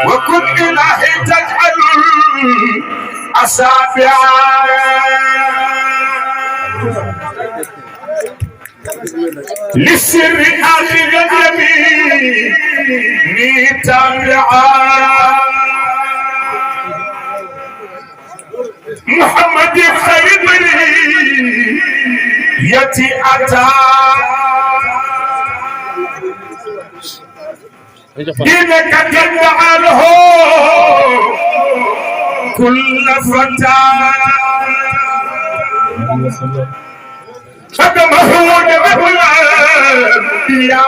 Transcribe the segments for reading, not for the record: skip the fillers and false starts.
وكن إلهي تجعل أصابع للسر آخر اليمين تابعا محمد خير يتي أتى دينك تدعى له كل فتى خدمه نبه الأنبياء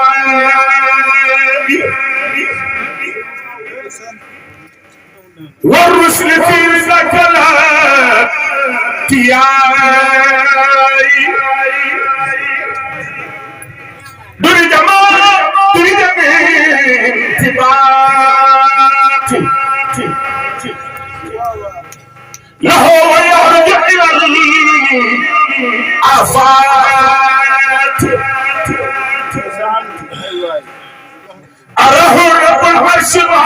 والرسل في ذاك الابتياء درج من انتباط له ويرجع إلى الآفات أراه رب العرش ما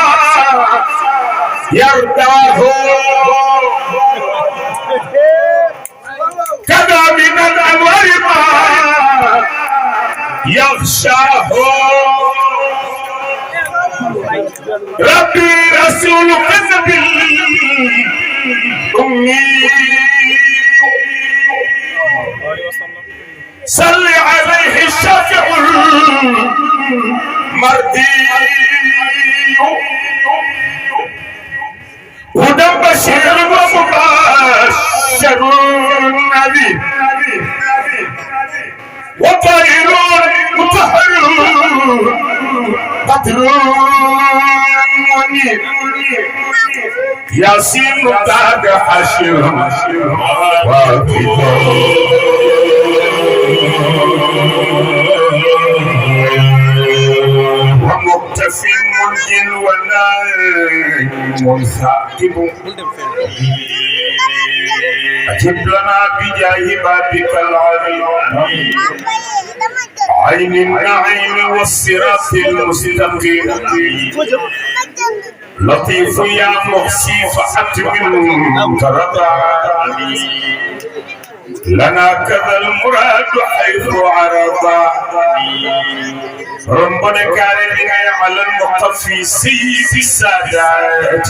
يرضاه كذا من الأنوار ما يغشاه ربي رسول كذب أمي صل عليه الشافع المردي هدى بشير ومبشر النبي وطائر مطهر قدر منير ياسين بعد حشر ومقتفي منجل ونائم ثاقب أجب لنا بجاه بابك العظيم عين النعيم والصراط المستقيم لطيف يا محصي فأتمم ترضى لنا كذا المراد حيث عرضا ربنا كان على المقفي سيد السادات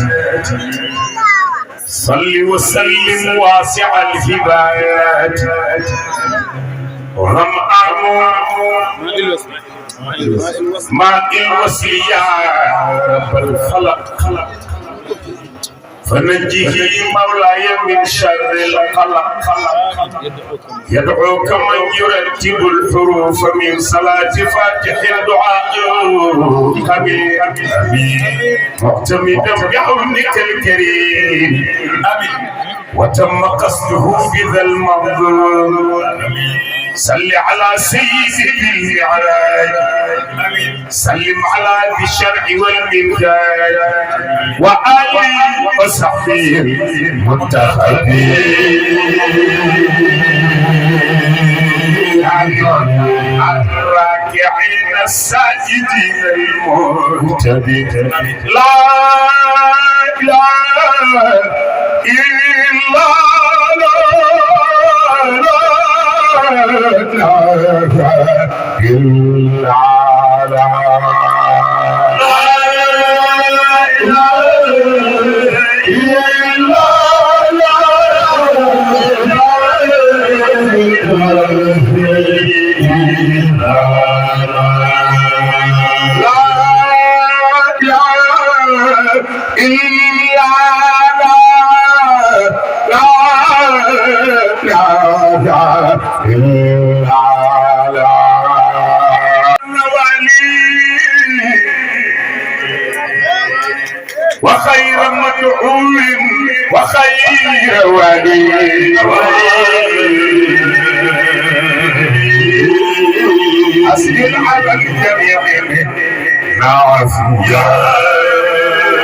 صل وسلم واسع الهبات ورم ماء الوصل يا رب الخلق فنجيه مولاي من شر القلق يدعوك من يرتب الحروف من صلاة فاتح الدعاء قبيل معتمدا بعونك الكريم وتم قصده بذا المنظور صل على سيد المعراج سلم على ذي الشرع والمنهاج وآله وصحبه المنتخبين الراكعين الساجدين المهتدين لا إله إلا الله وخير مدعو وخير ولي أسجد على الجميع نعم يا